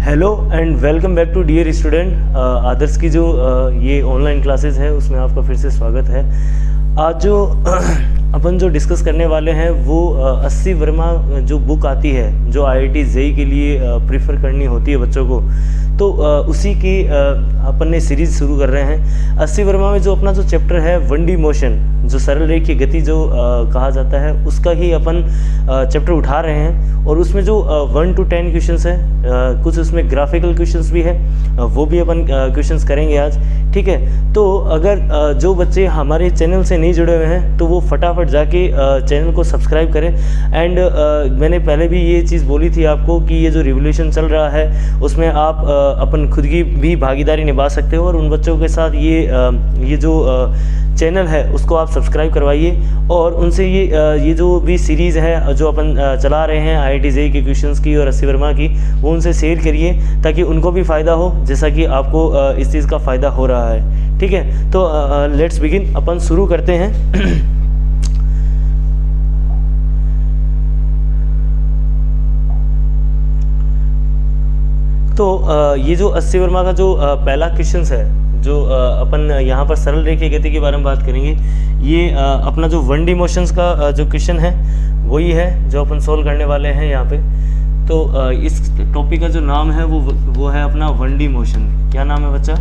Hello and welcome back to dear student. Adarsh की जो ये ऑनलाइन क्लासेस है उसमें आपका फिर से स्वागत है। आज जो अपन जो डिस्कस करने वाले हैं वो अस्सी वर्मा जो बुक आती है जो IIT JEE के लिए प्रीफर करनी होती है बच्चों को, तो उसी की अपन ने सीरीज़ शुरू कर रहे हैं। अस्सी वर्मा में जो अपना जो चैप्टर है 1D मोशन, जो सरल रेखीय गति जो कहा जाता है, उसका ही अपन चैप्टर उठा रहे हैं। और उसमें जो 1 to 10 क्वेश्चंस है, कुछ उसमें ग्राफिकल क्वेश्चंस भी है, वो भी अपन क्वेश्चंस करेंगे आज। ठीक है, तो अगर जो बच्चे हमारे चैनल से नहीं जुड़े हुए हैं तो वो फटाफट जाके चैनल को सब्सक्राइब करें। एंड मैंने पहले भी ये चीज़ बोली थी आपको कि ये जो रिवोल्यूशन चल रहा है उसमें आप अपन खुद की भी भागीदारी निभा सकते हो, और उन बच्चों के साथ ये जो चैनल है उसको आप सब्सक्राइब करवाइए, और उनसे ये जो भी सीरीज़ है जो अपन चला रहे हैं IIT JEE के क्वेश्चंस की और अस्सी वर्मा की, वो उनसे शेयर करिए ताकि उनको भी फ़ायदा हो जैसा कि आपको इस चीज़ का फ़ायदा हो रहा है। ठीक है, तो लेट्स बिगिन, अपन शुरू करते हैं। तो ये जो अस्सी वर्मा का जो पहला क्वेश्चन है, जो अपन यहाँ पर सरल रेखीय गति के बारे में बात करेंगे, ये अपना जो 1D मोशंस का जो क्वेश्चन है वही है जो अपन सोल्व करने वाले हैं यहाँ पे। तो इस टॉपिक का जो नाम है वो है अपना 1D मोशन। क्या नाम है बच्चा?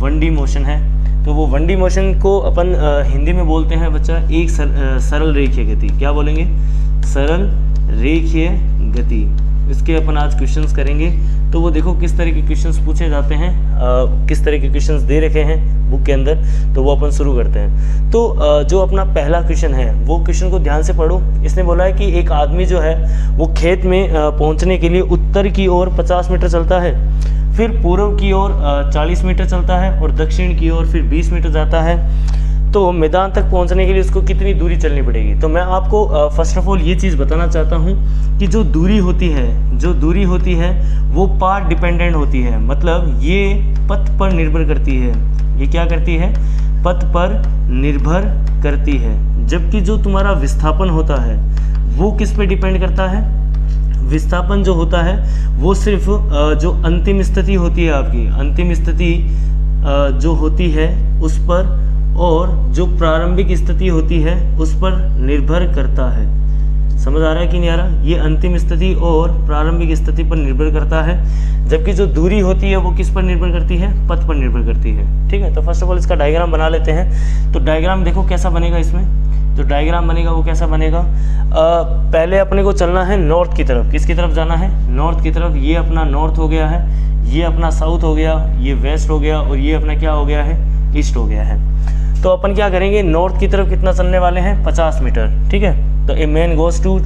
1D मोशन है। तो वो 1D मोशन को अपन हिंदी में बोलते हैं बच्चा एक सरल रेखीय गति। क्या बोलेंगे? सरल रेखीय गति। इसके अपन आज क्वेश्चंस करेंगे। तो वो देखो किस तरह के क्वेश्चंस पूछे जाते हैं, किस तरह के क्वेश्चंस दे रखे हैं बुक के अंदर, तो वो अपन शुरू करते हैं। तो जो अपना पहला क्वेश्चन है वो क्वेश्चन को ध्यान से पढ़ो। इसने बोला है कि एक आदमी जो है वो खेत में पहुंचने के लिए उत्तर की ओर 50 मीटर चलता है, फिर पूर्व की ओर 40 मीटर चलता है और दक्षिण की ओर फिर 20 मीटर जाता है। तो मैदान तक पहुंचने के लिए उसको कितनी दूरी चलनी पड़ेगी? तो मैं आपको फर्स्ट ऑफ ऑल ये चीज़ बताना चाहता हूँ कि जो दूरी होती है वो पाथ डिपेंडेंट होती है, मतलब ये पथ पर निर्भर करती है। ये क्या करती है? पथ पर निर्भर करती है। जबकि जो तुम्हारा विस्थापन होता है वो किस पे डिपेंड करता है? विस्थापन जो होता है वो सिर्फ जो अंतिम स्थिति होती है, आपकी अंतिम स्थिति जो होती है उस पर, और जो प्रारंभिक स्थिति होती है उस पर निर्भर करता है। समझ आ रहा है कि नहीं आ रहा? ये अंतिम स्थिति और प्रारंभिक स्थिति पर निर्भर करता है, जबकि जो दूरी होती है वो किस पर निर्भर करती है? पथ पर निर्भर करती है। ठीक है, तो फर्स्ट ऑफ ऑल इसका डायग्राम बना लेते हैं। तो डायग्राम देखो कैसा बनेगा। इसमें जो डायग्राम बनेगा वो कैसा बनेगा? पहले अपने को चलना है नॉर्थ की तरफ। किसकी तरफ जाना है? नॉर्थ की तरफ। ये अपना नॉर्थ हो गया है, ये अपना साउथ हो गया, ये वेस्ट हो गया, और ये अपना क्या हो गया है? ईस्ट हो गया है। तो अपन क्या करेंगे? नॉर्थ की तरफ कितना चलने वाले हैं? 50 मीटर। ठीक है, तो a man goes to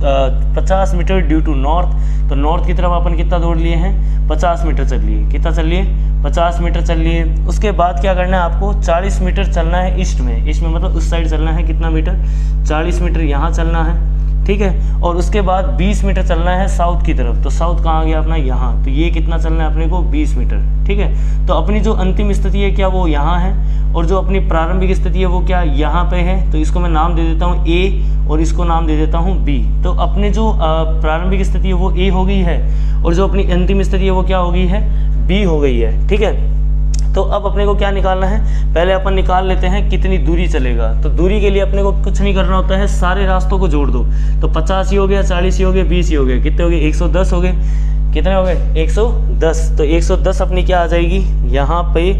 50 metre due to north. तो नॉर्थ की तरफ अपन कितना दौड़ लिए हैं? 50 मीटर चल लिए। कितना चल लिए? 50 मीटर चल लिए। उसके बाद क्या करना है आपको? 40 मीटर चलना है ईस्ट में। ईस्ट में मतलब उस साइड चलना है। कितना मीटर? 40 मीटर यहाँ चलना है। ठीक है, और उसके बाद 20 मीटर चलना है साउथ की तरफ। तो साउथ कहाँ आ गया अपना? यहाँ। तो ये कितना चलना है अपने को? 20 मीटर। ठीक है, तो अपनी जो अंतिम स्थिति है क्या वो यहाँ है, और जो अपनी प्रारंभिक स्थिति है वो क्या यहाँ पे है? तो इसको मैं नाम दे देता हूँ A और इसको नाम दे देता हूँ B। तो अपने जो प्रारंभिक स्थिति है वो A हो गई है, और जो अपनी अंतिम स्थिति है वो क्या हो गई है? B हो गई है। ठीक है, तो अब अपने को क्या निकालना है? पहले अपन निकाल लेते हैं कितनी दूरी चलेगा। तो दूरी के लिए अपने को कुछ नहीं करना होता है, सारे रास्तों को जोड़ दो। तो 50 ही हो गया, 40 ही हो गया, 20 ही हो गया। कितने हो गए? 110 हो गए। कितने हो गए? 110। तो 110 अपनी क्या आ जाएगी? यहाँ पे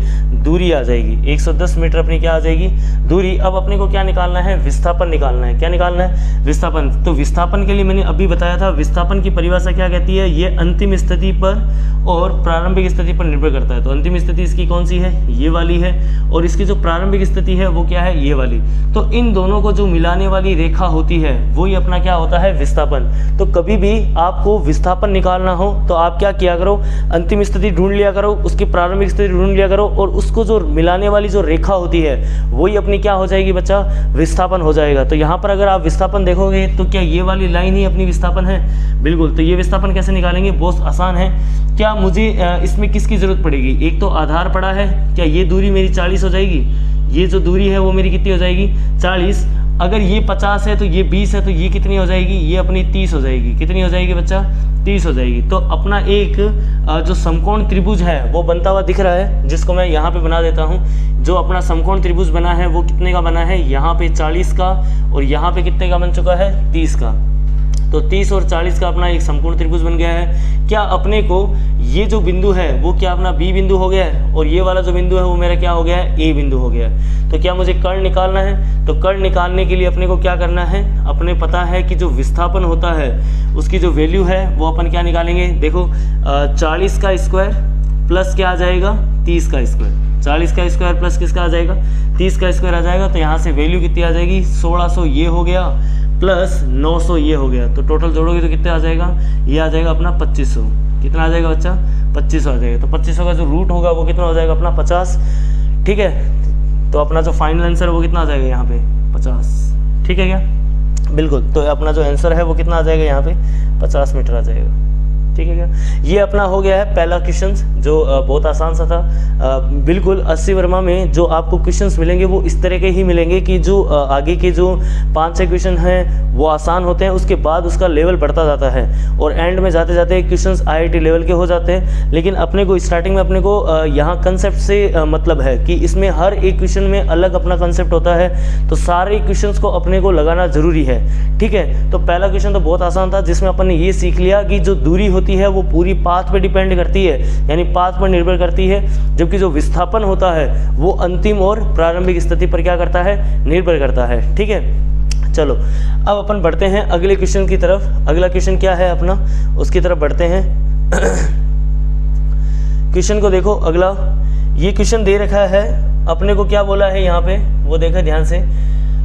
दूरी आ जाएगी। 110 मीटर अपनी क्या आ जाएगी? दूरी। अब अपने को क्या निकालना है? विस्थापन निकालना है। क्या निकालना है? विस्थापन। तो विस्थापन के लिए मैंने अभी बताया था, विस्थापन की परिभाषा क्या कहती है? ये अंतिम स्थिति पर और प्रारंभिक स्थिति पर निर्भर करता है। तो अंतिम स्थिति इसकी कौन सी है? ये वाली है, और इसकी जो प्रारंभिक स्थिति है वो क्या है? ये वाली। तो इन दोनों को जो मिलाने वाली रेखा होती है वही अपना क्या होता है? विस्थापन। तो कभी भी आपको विस्थापन निकालना हो तो आप क्या किया करो? अंतिम स्थिति ढूंढ लिया करो, उसकी प्रारंभिक स्थिति ढूंढ लिया करो, और उसको जो मिलाने वाली जो रेखा होती है वही अपनी क्या हो जाएगी बच्चा? विस्थापन हो जाएगा। तो यहाँ पर अगर आप विस्थापन देखोगे तो क्या ये वाली लाइन ही अपनी विस्थापन है? बिल्कुल। तो ये विस्थापन कैसे निकालेंगे? बहुत आसान है। क्या मुझे इसमें किसकी जरूरत पड़ेगी? एक तो आधार पड़ा है, क्या ये दूरी मेरी 40 हो जाएगी? ये जो दूरी है वो मेरी कितनी हो जाएगी? 40। अगर ये 50 है तो ये 20 है, तो ये कितनी हो जाएगी, ये अपनी 30 हो जाएगी। कितनी हो जाएगी बच्चा, 30 हो जाएगी। तो अपना एक जो समकोण त्रिभुज है वो बनता हुआ दिख रहा है, जिसको मैं यहाँ पे बना देता हूँ। जो अपना समकोण त्रिभुज बना है वो कितने का बना है, यहाँ पे 40 का और यहाँ पे कितने का बन चुका है, 30 का। तो 30 और 40 का अपना एक समकोण त्रिभुज बन गया है। क्या अपने को ये जो बिंदु है वो क्या अपना बी बिंदु हो गया है, और ये वाला जो बिंदु है वो मेरा क्या हो गया है, ए बिंदु हो गया है। तो क्या मुझे कर्ण निकालना है, तो कर्ण निकालने के लिए अपने को क्या करना है, अपने पता है कि जो विस्थापन होता है उसकी जो वैल्यू है वो अपन क्या निकालेंगे। देखो 40 का स्क्वायर प्लस क्या आ जाएगा, 30 का स्क्वायर। 40 का स्क्वायर प्लस किसका आ जाएगा, 30 का स्क्वायर आ जाएगा। तो यहाँ से वैल्यू कितनी आ जाएगी, 1600 ये हो गया प्लस 900 ये हो गया। तो टोटल जोड़ोगे तो कितना आ जाएगा, ये आ जाएगा अपना 2500। कितना आ जाएगा बच्चा, 2500 आ जाएगा। तो 2500 का जो रूट होगा वो कितना हो जाएगा अपना 50। ठीक है, तो अपना जो फाइनल आंसर वो कितना आ जाएगा यहाँ पे 50। ठीक है क्या, बिल्कुल। तो अपना जो आंसर है वो कितना आ जाएगा यहाँ पे 50 मीटर आ जाएगा। ठीक है क्या, ये अपना हो गया है पहला क्वेश्चन, जो बहुत आसान सा था। बिल्कुल 80 वर्मा में जो आपको क्वेश्चंस मिलेंगे वो इस तरह के ही मिलेंगे कि जो आगे के जो 5-6 क्वेश्चन हैं वो आसान होते हैं, उसके बाद उसका लेवल बढ़ता जाता है और एंड में जाते जाते क्वेश्चंस IIT लेवल के हो जाते हैं। लेकिन अपने को स्टार्टिंग में अपने को यहाँ कंसेप्ट से मतलब है कि इसमें हर एक क्वेश्चन में अलग अपना कंसेप्ट होता है, तो सारे क्वेश्चंस को अपने को लगाना जरूरी है। ठीक है, तो पहला क्वेश्चन तो बहुत आसान था, जिसमें अपन ने ये सीख लिया कि जो दूरी होती है वो पूरी पाथ पे डिपेंड करती है, यानी पाथ पर निर्भर करती है, जबकि जो विस्थापन होता है वो अंतिम और प्रारंभिक स्थिति पर क्या करता है, निर्भर करता है। ठीक है, चलो अब अपन बढ़ते हैं अगले क्वेश्चन की तरफ। अगला क्वेश्चन क्या है अपना, उसकी तरफ बढ़ते हैं। क्वेश्चन को देखो, अगला ये क्वेश्चन दे रखा है, अपने को क्या बोला है यहाँ पे वो देखा ध्यान से।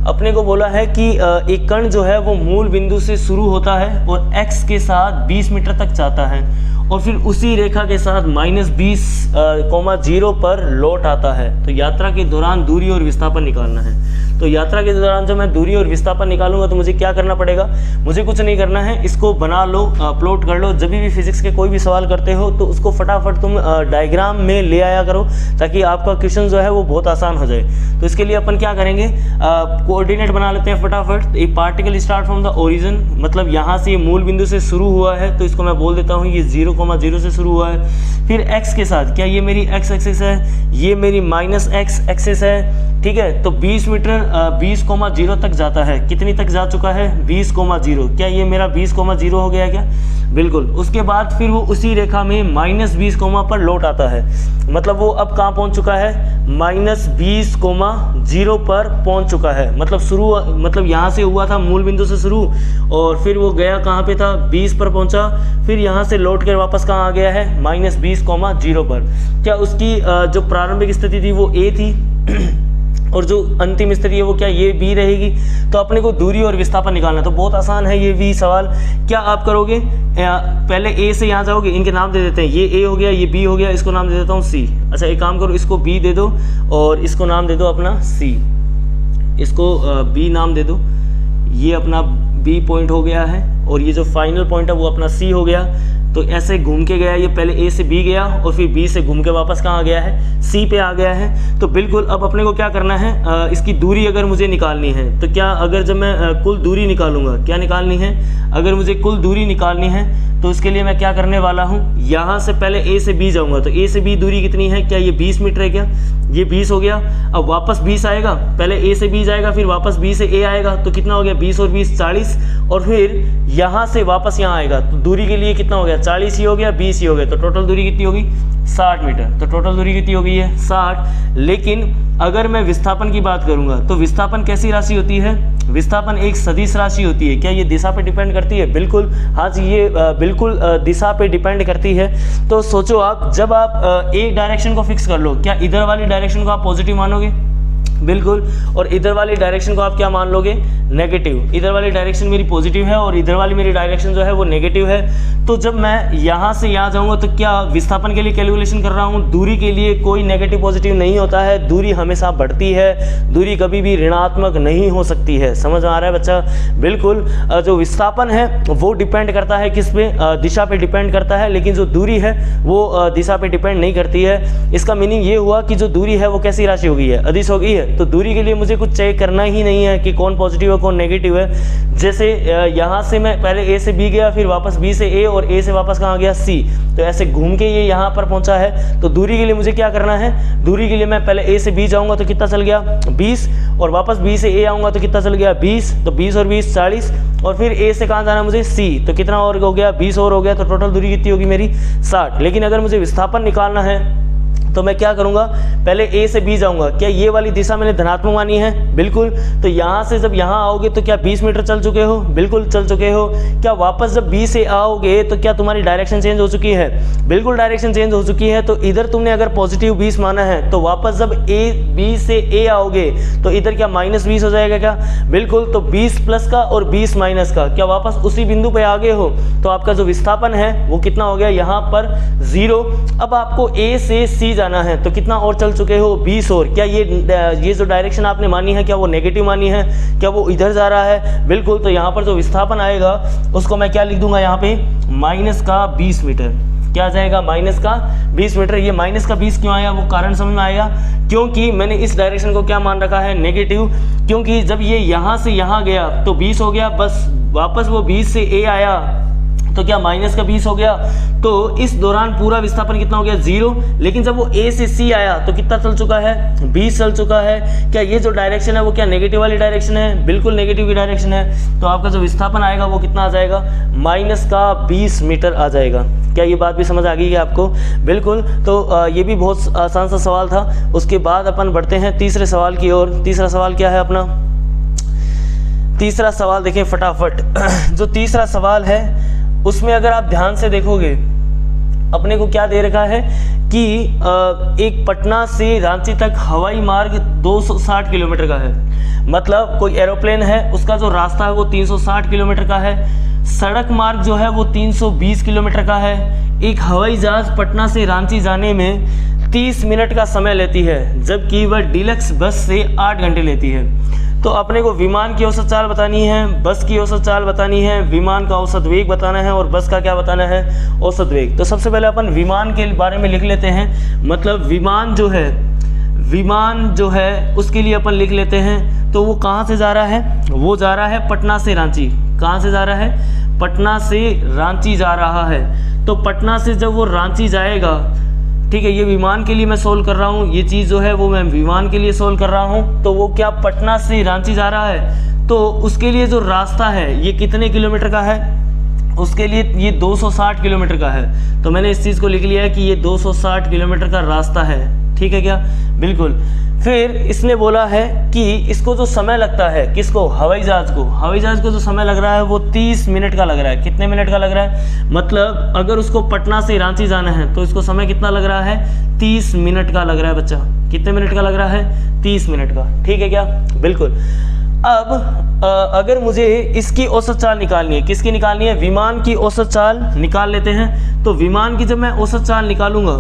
अपने को बोला है कि एक कण जो है वो मूल बिंदु से शुरू होता है और x के साथ 20 मीटर तक जाता है और फिर उसी रेखा के साथ -20,0 पर लौट आता है। तो यात्रा के दौरान दूरी और विस्थापन निकालना है। तो यात्रा के दौरान जब मैं दूरी और विस्थापन निकालूंगा तो मुझे क्या करना पड़ेगा, मुझे कुछ नहीं करना है, इसको बना लो, प्लॉट कर लो। जब भी फिजिक्स के कोई भी सवाल करते हो तो उसको फटाफट तुम डायग्राम में ले आया करो, ताकि आपका क्वेश्चन जो है वो बहुत आसान हो जाए। तो इसके लिए अपन क्या करेंगे, कोऑर्डिनेट बना लेते हैं फटाफट। एक particle start from the origin, मतलब यहाँ से मूल बिंदु से शुरू हुआ है, तो इसको मैं बोल देता हूँ ये 0,0 से शुरू हुआ है। फिर x के साथ, क्या ये मेरी x एक्सिस है, ये मेरी -x एक्सिस है। ठीक है, तो 20 मीटर 20,0 तक जाता है। कितनी तक जा चुका है, 20,0। क्या ये मेरा 20,0 हो गया क्या, बिल्कुल। उसके बाद फिर वो उसी रेखा में -20, पर लौट आता है, मतलब वो अब कहाँ पहुँच चुका है, -20,0 पर पहुँच चुका है। मतलब यहाँ से हुआ था मूल बिंदु से शुरू, और फिर वो गया कहाँ पे था, 20 पर पहुँचा, फिर यहाँ से लौट कर वापस कहाँ आ गया है, -20,0 पर। क्या उसकी जो प्रारंभिक स्थिति थी वो A थी और जो अंतिम स्थिति है वो क्या, ये B रहेगी। तो अपने को दूरी और विस्थापन निकालना, तो बहुत आसान है ये भी सवाल। क्या आप करोगे, पहले A से यहाँ जाओगे, इनके नाम दे देते हैं, ये A हो गया, ये B हो गया, इसको नाम दे देता हूँ C। अच्छा एक काम करो, इसको B दे दो और इसको नाम दे दो अपना C, इसको B नाम दे दो, ये अपना B पॉइंट हो गया है, और ये जो फाइनल पॉइंट है वो अपना C हो गया। तो ऐसे घूम के गया, ये पहले A से B गया और फिर B से घूम के वापस कहाँ आ गया है, C पे आ गया है। तो बिल्कुल अब अपने को क्या करना है, इसकी दूरी अगर मुझे निकालनी है तो क्या, अगर जब मैं कुल दूरी निकालूंगा, क्या निकालनी है, अगर मुझे कुल दूरी निकालनी है तो उसके लिए मैं क्या करने वाला हूँ, यहाँ से पहले A से B जाऊँगा। तो A से B दूरी कितनी है, क्या ये 20 मीटर है, क्या ये 20 हो गया। अब वापस 20 आएगा, पहले A से B जाएगा, फिर वापस B से A आएगा, तो कितना हो गया, 20 और 20 40, और फिर यहाँ से वापस यहाँ आएगा, तो दूरी के लिए कितना हो गया, 40 ही हो गया, 20 ही हो गया। तो टोटल दूरी कितनी होगी, 60 मीटर। तो टोटल दूरी कितनी हो गई है, 60। लेकिन अगर मैं विस्थापन की बात करूंगा तो विस्थापन कैसी राशि होती है, विस्थापन एक सदिश राशि होती है। क्या ये दिशा पे डिपेंड करती है, बिल्कुल हाँ जी, ये बिल्कुल दिशा पे डिपेंड करती है। तो सोचो आप, जब आप एक डायरेक्शन को फिक्स कर लो, क्या इधर वाली डायरेक्शन को आप पॉजिटिव मानोगे, बिल्कुल, और इधर वाली डायरेक्शन को आप क्या मान लोगे, नेगेटिव। इधर वाली डायरेक्शन मेरी पॉजिटिव है और इधर वाली मेरी डायरेक्शन जो है वो नेगेटिव है। तो जब मैं यहाँ से यहाँ जाऊँगा तो क्या विस्थापन के लिए कैलकुलेशन कर रहा हूँ, दूरी के लिए कोई नेगेटिव पॉजिटिव नहीं होता है, दूरी हमेशा बढ़ती है, दूरी कभी भी ऋणात्मक नहीं हो सकती है। समझ आ रहा है बच्चा, बिल्कुल। जो विस्थापन है वो डिपेंड करता है किस पे, दिशा पे डिपेंड करता है, लेकिन जो दूरी है वो दिशा पे डिपेंड नहीं करती है। इसका मीनिंग ये हुआ कि जो दूरी है वो कैसी राशि हो गई है, अदिश हो गई है। तो दूरी के लिए मुझे कुछ चेक करना ही नहीं है कि कौन पॉजिटिव है कौन नेगेटिव है। जैसे यहाँ से मैं पहले ए से बी गया, फिर वापस बी से ए, और ए से वापस कहाँ गया सी, तो ऐसे घूम के ये यहाँ पर पहुँचा है। तो दूरी के लिए मुझे क्या करना है, दूरी के लिए मैं पहले ए से बी जाऊँगा तो कितना चल गया 20, और वापस बी से ए आऊँगा तो कितना चल गया 20, तो 20 और 20 40, और फिर ए से कहाँ जाना मुझे सी, तो कितना और हो गया 20 और हो गया, तो टोटल दूरी कितनी होगी मेरी 60। लेकिन अगर मुझे विस्थापन निकालना है तो मैं क्या करूंगा, पहले ए से बी जाऊंगा। क्या ये वाली दिशा मैंने धनात्मक मानी है? बिल्कुल। तो यहाँ से जब यहाँ आओगे तो क्या 20 मीटर चल चुके हो? बिल्कुल चल चुके हो। क्या वापस जब बी से आओगे तो क्या तुम्हारी डायरेक्शन चेंज हो चुकी है? बिल्कुल डायरेक्शन चेंज हो चुकी है। तो इधर तुमने अगर पॉजिटिव 20 माना है तो वापस जब बी से ए आओगे तो इधर क्या -20 हो जाएगा क्या? बिल्कुल। तो 20 प्लस का और 20 माइनस का, क्या वापस उसी बिंदु पे आगे हो? तो आपका जो विस्थापन है वो कितना हो गया यहाँ पर 0। अब आपको ए से सी जाना है, तो कितना और चल चुके हो 20 और। क्या ये जो डायरेक्शन आपने मानी है क्या वो नेगेटिव मानी है? क्या वो इधर जा रहा है? बिल्कुल। तो यहाँ पर जो विस्थापन आएगा उसको मैं क्या लिख दूंगा यहाँ पे, -20 मीटर। क्या आ जाएगा? -20 मीटर। ये -20 क्यों आया वो कारण समझ में आएगा, क्योंकि मैंने इस डायरेक्शन को क्या मान रखा है, नेगेटिव। क्योंकि जब ये यहाँ से यहाँ गया तो 20 हो गया, बस वापस वो 20 से ए आया तो क्या -20 हो गया। तो इस दौरान पूरा विस्थापन कितना हो गया 0। लेकिन जब वो ए से सी आया तो कितना चल चुका है, 20 चल चुका है। क्या ये जो डायरेक्शन है वो क्या नेगेटिव वाली डायरेक्शन है? बिल्कुल नेगेटिव की डायरेक्शन है। तो आपका जो विस्थापन आएगा वो कितना आ जाएगा, -20 मीटर आ जाएगा। क्या ये बात भी समझ आ गई है आपको? बिल्कुल। तो ये भी बहुत आसान सा सवाल था। उसके बाद अपन बढ़ते हैं तीसरे सवाल की ओर। तीसरा सवाल क्या है अपना? तीसरा सवाल देखें फटाफट। जो तीसरा सवाल है उसमें अगर आप ध्यान से देखोगे अपने को क्या दे रखा है कि एक पटना से रांची तक हवाई मार्ग 260 किलोमीटर का है। मतलब कोई एरोप्लेन है उसका जो रास्ता है वो 360 किलोमीटर का है। सड़क मार्ग जो है वो 320 किलोमीटर का है। एक हवाई जहाज पटना से रांची जाने में 30 मिनट का समय लेती है, जबकि वह डीलक्स बस से 8 घंटे लेती है। तो अपने को विमान की औसत चाल बतानी है, बस की औसत चाल बतानी है, विमान का औसत वेग बताना है और बस का क्या बताना है, औसत वेग। तो सबसे पहले अपन विमान के बारे में लिख लेते हैं। मतलब विमान जो है उसके लिए अपन लिख लेते हैं। तो वो कहाँ से जा रहा है? वो जा रहा है पटना से रांची। कहाँ से जा रहा है? पटना से रांची जा रहा है। तो पटना से जब वो रांची जाएगा, ठीक है, ये विमान के लिए मैं सोल्व कर रहा हूँ, ये चीज़ जो है वो मैं विमान के लिए सोल्व कर रहा हूँ। तो वो क्या पटना से रांची जा रहा है, तो उसके लिए जो रास्ता है ये कितने किलोमीटर का है? उसके लिए ये 260 किलोमीटर का है। तो मैंने इस चीज़ को लिख लिया है कि ये 260 किलोमीटर का रास्ता है। ठीक है क्या? बिल्कुल। फिर इसने बोला है कि इसको जो समय लगता है, किसको? हवाई जहाज को जो समय लग रहा है वो 30 मिनट का लग रहा है। कितने मिनट का लग रहा है? मतलब अगर उसको पटना से रांची जाना है तो इसको समय कितना लग रहा है? 30 मिनट का लग रहा है बच्चा। कितने मिनट का लग रहा है? 30 मिनट का। ठीक है क्या? बिल्कुल। अब अगर मुझे इसकी औसत चाल निकालनी है, किसकी निकालनी है? विमान की औसत चाल निकाल लेते हैं। तो विमान की जब मैं औसत चाल निकालूंगा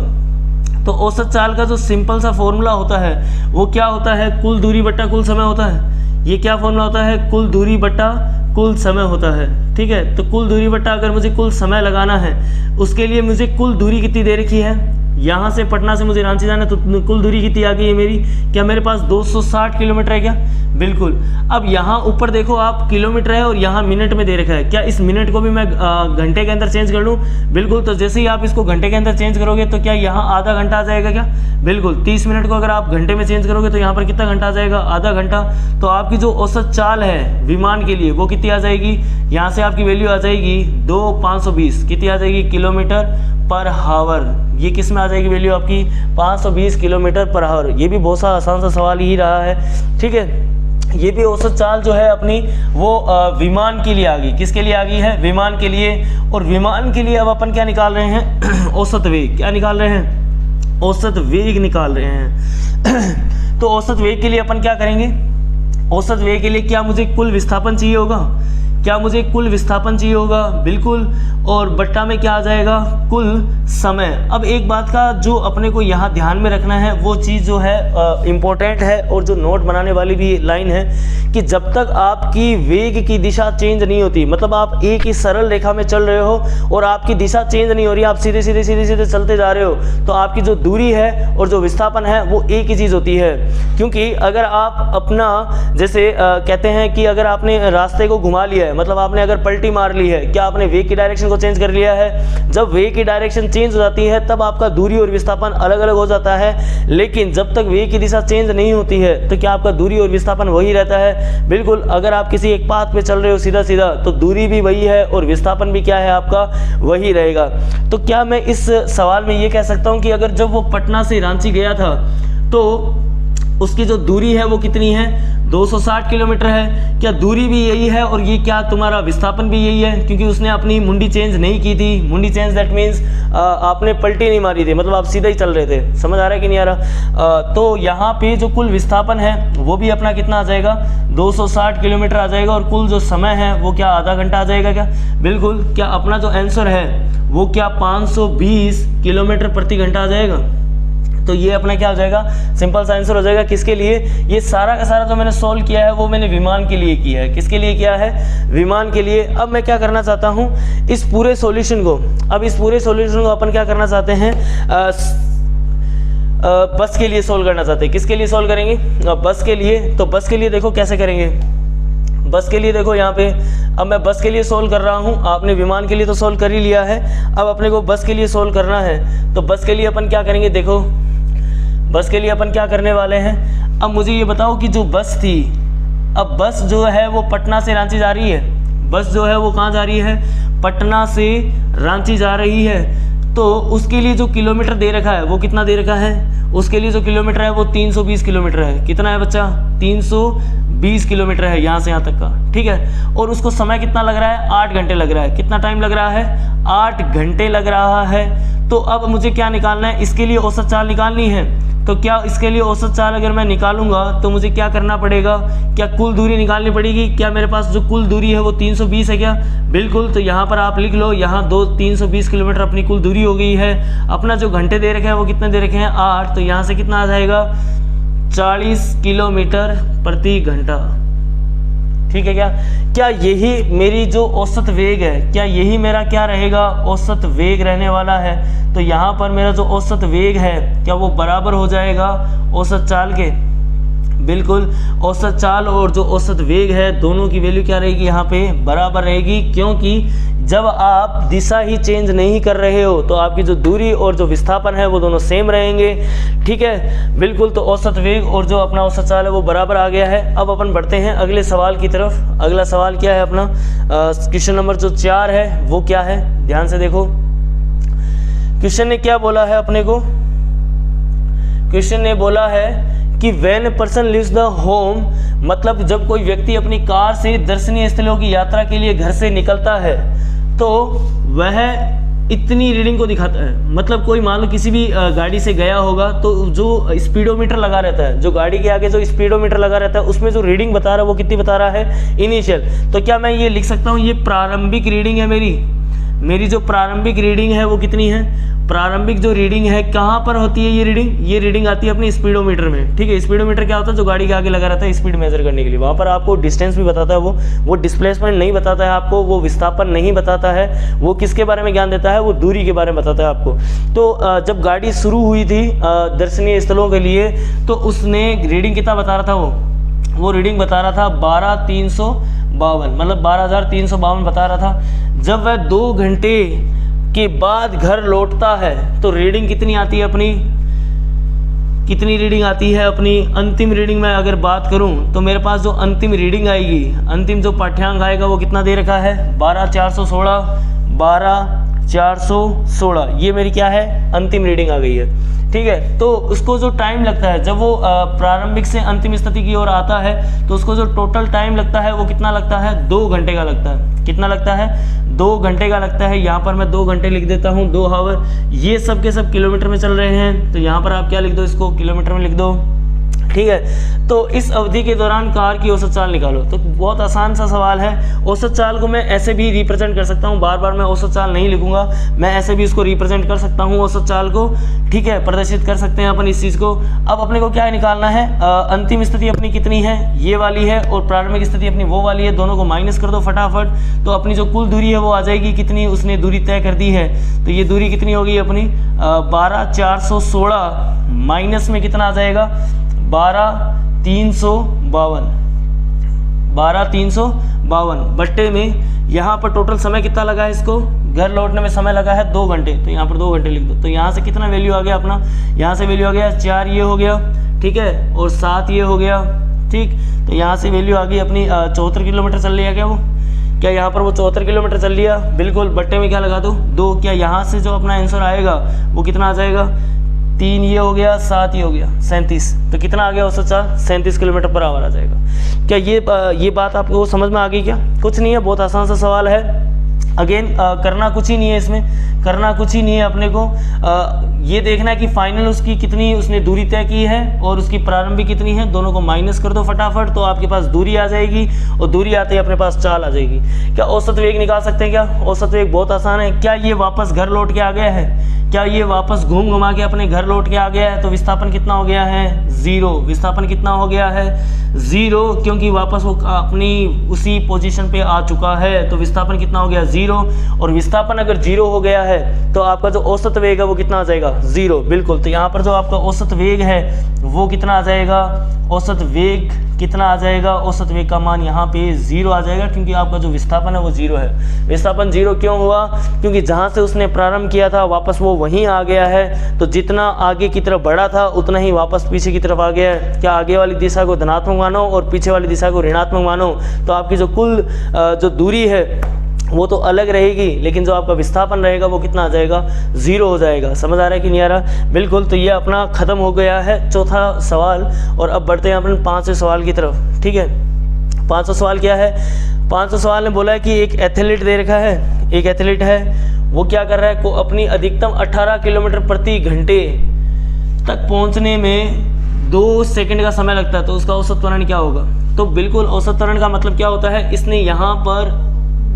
तो औसत चाल का जो सिंपल सा फॉर्मूला होता है वो क्या होता है? कुल दूरी बट्टा कुल समय होता है। ये क्या फॉर्मूला होता है? कुल दूरी बट्टा कुल समय होता है। ठीक है, तो कुल दूरी बट्टा अगर मुझे कुल समय लगाना है उसके लिए मुझे कुल दूरी कितनी दे रखी है? यहाँ से पटना से मुझे रांची जाना है तो कुल दूरी कितनी आ गई है मेरी? क्या मेरे पास 260 किलोमीटर है क्या? बिल्कुल। अब यहाँ ऊपर देखो आप किलोमीटर है और यहाँ मिनट में दे रखा है। क्या इस मिनट को भी मैं घंटे के अंदर चेंज कर लूँ? बिल्कुल। तो जैसे ही आप इसको घंटे के अंदर चेंज करोगे तो क्या यहाँ आधा घंटा आ जाएगा क्या? बिल्कुल। 30 मिनट को अगर आप घंटे में चेंज करोगे तो यहाँ पर कितना घंटा आ जाएगा? आधा घंटा। तो आपकी जो औसत चाल है विमान के लिए वो कितनी आ जाएगी? यहाँ से आपकी वैल्यू आ जाएगी 2520। कितनी आ जाएगी? किलोमीटर पर हावर। ये किस में आ जाएगी वैल्यू आपकी? 520 किलोमीटर पर हावर। ये भी बहुत सा आसान सा सवाल ही रहा है। ठीक है, ये भी औसत चाल जो है अपनी वो विमान के लिए आ गई। किसके लिए आ गई है? विमान के लिए। और विमान के लिए अब अपन क्या निकाल रहे हैं? औसत वेग। क्या निकाल रहे हैं? औसत वेग निकाल रहे हैं। तो औसत वेग के लिए अपन क्या करेंगे? औसत वेग के लिए क्या मुझे कुल विस्थापन चाहिए होगा? क्या मुझे कुल विस्थापन चाहिए होगा, बिल्कुल, और बट्टा में क्या आ जाएगा, कुल समय। अब एक बात का जो अपने को यहाँ ध्यान में रखना है, वो चीज़ जो है इम्पोर्टेंट है, और जो नोट बनाने वाली भी लाइन है कि जब तक आपकी वेग की दिशा चेंज नहीं होती, मतलब आप एक ही सरल रेखा में चल रहे हो और आपकी दिशा चेंज नहीं हो रही, आप सीधे सीधे सीधे सीधे चलते जा रहे हो, तो आपकी जो दूरी है और जो विस्थापन है वो एक ही चीज़ होती है। क्योंकि अगर आप अपना जैसे कहते हैं कि अगर आपने रास्ते को घुमा लिया है, मतलब आपने अगर पलटी मार ली है, क्या आपने वेग की डायरेक्शन को चेंज कर लिया है? जब वेग की डायरेक्शन चेंज हो जाती है तब आपका दूरी और विस्थापन अलग अलग हो जाता है, लेकिन जब तक वेग की दिशा चेंज नहीं होती है तो क्या आपका दूरी और विस्थापन वही रहता है? बिल्कुल। अगर आप किसी एक पाथ पे चल रहे हो सीधा सीधा, तो दूरी भी वही है और विस्थापन भी क्या है आपका, वही रहेगा। तो क्या मैं इस सवाल में ये कह सकता हूँ कि अगर जब वो पटना से रांची गया था तो उसकी जो दूरी है वो कितनी है, 260 किलोमीटर है, क्या दूरी भी यही है और ये क्या तुम्हारा विस्थापन भी यही है? क्योंकि उसने अपनी मुंडी चेंज नहीं की थी। मुंडी चेंज दैट मीन्स आपने पलटी नहीं मारी थी, मतलब आप सीधा ही चल रहे थे। समझ आ रहा है कि नहीं आ रहा? तो यहाँ पे जो कुल विस्थापन है वो भी अपना कितना आ जाएगा, 260 किलोमीटर आ जाएगा, और कुल जो समय है वो क्या, आधा घंटा आ जाएगा क्या? बिल्कुल। क्या अपना जो आंसर है वो क्या 520 किलोमीटर प्रति घंटा आ जाएगा? तो ये अपना क्या हो जाएगा, सिंपल सा आंसर हो जाएगा। किसके लिए? ये सारा का सारा जो मैंने सॉल्व किया है वो मैंने विमान के लिए किया है। किसके लिए किया है? विमान के लिए। अब मैं क्या करना चाहता हूँ, इस पूरे सॉल्यूशन को, अब इस पूरे सॉल्यूशन को अपन क्या करना चाहते हैं, बस के लिए सॉल्व करना चाहते हैं। किसके लिए सॉल्व करेंगे? बस के लिए। तो बस के लिए देखो कैसे करेंगे। बस के लिए देखो यहाँ पे, अब मैं बस के लिए सोल्व कर रहा हूँ, आपने विमान के लिए तो सोल्व कर ही लिया है, अब अपने को बस के लिए सोल्व करना है। तो बस के लिए अपन क्या करेंगे, देखो बस के लिए अपन क्या करने वाले हैं। अब मुझे ये बताओ कि जो बस थी, अब बस जो है वो पटना से रांची जा रही है, बस जो है वो कहाँ जा रही है, पटना से रांची जा रही है। तो उसके लिए जो किलोमीटर दे रखा है वो कितना दे रखा है, उसके लिए जो किलोमीटर है वो 320 किलोमीटर है। कितना है बच्चा, 320 किलोमीटर है यहाँ से यहाँ तक का, ठीक है। और उसको समय कितना लग रहा है, 8 घंटे लग रहा है। कितना टाइम लग रहा है, 8 घंटे लग रहा है। तो अब मुझे क्या निकालना है, इसके लिए औसत चाल निकालनी है। तो क्या इसके लिए औसत चाल अगर मैं निकालूंगा तो मुझे क्या करना पड़ेगा, क्या कुल दूरी निकालनी पड़ेगी। क्या मेरे पास जो कुल दूरी है वो 320 है क्या, बिल्कुल। तो यहाँ पर आप लिख लो, यहाँ 320 किलोमीटर अपनी कुल दूरी हो गई है। अपना जो घंटे दे रखे हैं वो कितने दे रखे हैं, 8। तो यहाँ से कितना आ जाएगा, 40 किलोमीटर प्रति घंटा, ठीक है। क्या यही मेरी जो औसत वेग है, क्या यही मेरा क्या रहेगा, औसत वेग रहने वाला है। तो यहाँ पर मेरा जो औसत वेग है क्या वो बराबर हो जाएगा औसत चाल के, बिल्कुल। औसत चाल और जो औसत वेग है दोनों की वैल्यू क्या रहेगी, यहाँ पे बराबर रहेगी। क्योंकि जब आप दिशा ही चेंज नहीं कर रहे हो तो आपकी जो दूरी और जो विस्थापन है वो दोनों सेम रहेंगे, ठीक है, बिल्कुल। तो औसत वेग और जो अपना औसत चाल है वो बराबर आ गया है। अब अपन बढ़ते हैं अगले सवाल की तरफ। अगला सवाल क्या है अपना, क्वेश्चन नंबर जो 4 है वो क्या है, ध्यान से देखो। क्वेश्चन ने क्या बोला है अपने को, क्वेश्चन ने बोला है कि when person leaves the home, मतलब जब कोई व्यक्ति अपनी कार से दर्शनीय स्थलों की यात्रा के लिए घर से निकलता है तो वह इतनी रीडिंग को दिखाता है। मतलब कोई मान लो किसी भी गाड़ी से गया होगा तो जो स्पीडोमीटर लगा रहता है, जो गाड़ी के आगे जो स्पीडोमीटर लगा रहता है उसमें जो रीडिंग बता रहा है वो कितनी बता रहा है, इनिशियल। तो क्या मैं ये लिख सकता हूँ, ये प्रारंभिक रीडिंग है मेरी जो प्रारंभिक रीडिंग है वो कितनी है, प्रारंभिक जो रीडिंग है कहाँ पर होती है ये रीडिंग आती है अपनी स्पीडोमीटर में, ठीक है। स्पीडोमीटर क्या होता है, जो गाड़ी के आगे लगा रहता है स्पीड मेजर करने के लिए। वहाँ पर आपको डिस्टेंस भी बताता है वो डिस्प्लेसमेंट नहीं बताता है आपको, वो विस्थापन नहीं बताता है, वो किसके बारे में ज्ञान देता है, वो दूरी के बारे में बताता है आपको। तो जब गाड़ी शुरू हुई थी दर्शनीय स्थलों के लिए तो उसने रीडिंग कितना बता रहा था, वो रीडिंग बता रहा था 12,352, मतलब 12,352 बता रहा था। जब वह 2 घंटे के बाद घर लौटता है तो रीडिंग कितनी आती है अपनी, कितनी रीडिंग आती है अपनी, अंतिम रीडिंग में अगर बात करूं तो मेरे पास जो अंतिम रीडिंग आएगी, अंतिम जो पाठ्यांक आएगा वो कितना दे रखा है, 12,416, 12,416, ये मेरी क्या है, अंतिम रीडिंग आ गई है, ठीक है। तो उसको जो टाइम लगता है जब वो प्रारंभिक से अंतिम स्थिति की ओर आता है तो उसको जो टोटल टाइम लगता है वो कितना लगता है, 2 घंटे का लगता है। कितना लगता है, 2 घंटे का लगता है। यहाँ पर मैं 2 घंटे लिख देता हूँ, 2 आवर। ये सब के सब किलोमीटर में चल रहे हैं तो यहाँ पर आप क्या लिख दो, इसको किलोमीटर में लिख दो, ठीक है। तो इस अवधि के दौरान कार की औसत चाल निकालो। तो बहुत आसान सा सवाल है। औसत चाल को मैं ऐसे भी रिप्रेजेंट कर सकता हूँ, बार बार मैं औसत चाल नहीं लिखूंगा, मैं ऐसे भी इसको रिप्रेजेंट कर सकता हूँ औसत चाल को, ठीक है, प्रदर्शित कर सकते हैं अपन इस चीज़ को। अब अपने को क्या निकालना है, अंतिम स्थिति अपनी कितनी है, ये वाली है, और प्रारंभिक स्थिति अपनी वो वाली है, दोनों को माइनस कर दो फटाफट। तो अपनी जो कुल दूरी है वो आ जाएगी कितनी, उसने दूरी तय कर दी है, तो ये दूरी कितनी होगी अपनी 12,416 माइनस में कितना आ जाएगा 12,352 बट्टे में यहाँ पर टोटल समय कितना लगा है, इसको घर लौटने में समय लगा है 2 घंटे, तो यहाँ पर 2 घंटे लिख दो। तो यहाँ से कितना वैल्यू आ गया अपना, यहाँ से वैल्यू आ गया 4 ये हो गया, ठीक है, और 7 ये हो गया, ठीक। तो यहाँ से वैल्यू आ गई अपनी 74 किलोमीटर चल लिया क्या वो, क्या यहाँ पर वो 74 किलोमीटर चल लिया, बिल्कुल। बट्टे में क्या लगा दो 2, क्या यहाँ से जो अपना आंसर आएगा वो कितना आ जाएगा 3 ये हो गया, 7 ये हो गया 37। तो कितना आ गया औसत चाल 37 किलोमीटर पर आवर आ जाएगा। क्या ये बात आपको समझ में आ गई क्या? कुछ नहीं है, बहुत आसान सा सवाल है। अगेन करना कुछ ही नहीं है, इसमें करना कुछ ही नहीं है अपने को। ये देखना है कि फाइनल उसकी कितनी उसने दूरी तय की है और उसकी प्रारंभिक कितनी है, दोनों को माइनस कर दो फटाफट, तो आपके पास दूरी आ जाएगी, और दूरी आते ही अपने पास चाल आ जाएगी। क्या औसत वेग निकाल सकते हैं? क्या औसत वेग बहुत आसान है। क्या ये वापस घर लौट के आ गया है, क्या ये वापस घूम घुमा के अपने घर लौट के आ गया है, तो विस्थापन कितना हो गया है 0। विस्थापन कितना हो गया है 0, क्योंकि वापस वो अपनी उसी पोजीशन पे आ चुका है, तो विस्थापन कितना हो गया 0। और विस्थापन अगर 0 हो गया है तो आपका जो औसत वेग है वो कितना आ जाएगा 0, बिल्कुल। तो यहाँ पर जो आपका औसत वेग है वो कितना आ जाएगा, औसत वेग कितना आ जाएगा, औसत वेग का मान यहाँ पे 0 आ जाएगा, क्योंकि आपका जो विस्थापन है वो 0 है। विस्थापन 0 क्यों हुआ, क्योंकि जहाँ से उसने प्रारंभ किया था वापस वो वहीं आ गया है, तो जितना आगे की तरफ बढ़ा था उतना ही वापस पीछे की तरफ आ गया है। क्या आगे वाली दिशा को धनात्मक मानो और पीछे वाली दिशा को ऋणात्मक मानो, तो आपकी जो कुल जो दूरी है वो तो अलग रहेगी, लेकिन जो आपका विस्थापन रहेगा वो कितना आ जाएगा 0 हो जाएगा। समझ आ रहा है कि नहीं आ रहा? बिल्कुल। तो ये अपना ख़त्म हो गया है चौथा सवाल, और अब बढ़ते हैं अपन 5वें सवाल की तरफ, ठीक है। 5वां सवाल क्या है, 5वां सवाल ने बोला है कि एक एथलीट दे रखा है, एक एथलीट है, वो क्या कर रहा है, को अपनी अधिकतम 18 किलोमीटर प्रति घंटे तक पहुँचने में 2 सेकंड का समय लगता है, तो उसका औसत त्वरण क्या होगा। तो बिल्कुल औसत त्वरण का मतलब क्या होता है, इसने यहाँ पर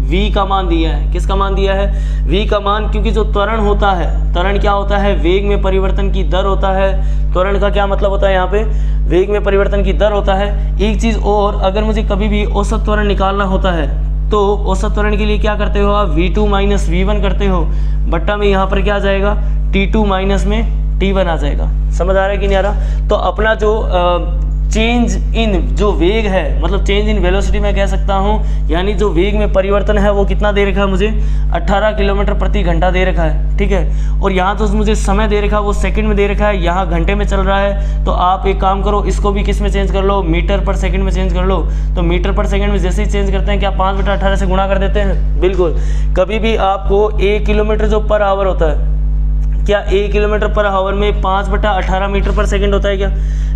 v का मान दिया है। किसका मान दिया है, v का मान, क्योंकि जो त्वरण होता है, त्वरण क्या होता है, वेग में परिवर्तन की दर होता है। त्वरण का क्या मतलब होता है, यहाँ पे वेग में परिवर्तन की दर होता है। एक चीज़ और, अगर मुझे कभी भी औसत त्वरण निकालना होता है तो औसत त्वरण के लिए क्या करते हो आप, v2 माइनस v1 करते हो, बट्टा में यहाँ पर क्या आ जाएगा t2 माइनस में t1 आ जाएगा। समझ आ रहा है कि नहीं आ रहा? तो अपना जो चेंज इन जो वेग है, मतलब चेंज इन वेलोसिटी मैं कह सकता हूँ, यानी जो वेग में परिवर्तन है वो कितना दे रखा है मुझे 18 किलोमीटर प्रति घंटा दे रखा है, ठीक है। और यहाँ तो मुझे समय दे रखा है वो सेकंड में दे रखा है, यहाँ घंटे में चल रहा है। तो आप एक काम करो, इसको भी किस में चेंज कर लो, मीटर पर सेकंड में चेंज कर लो। तो मीटर पर सेकंड में जैसे ही चेंज करते हैं, क्या 5/18 से गुणा कर देते हैं, बिल्कुल। कभी भी आपको 1 किलोमीटर जो पर आवर होता है, क्या 1 किलोमीटर पर आवर में 5/18 मीटर पर सेकंड होता है क्या,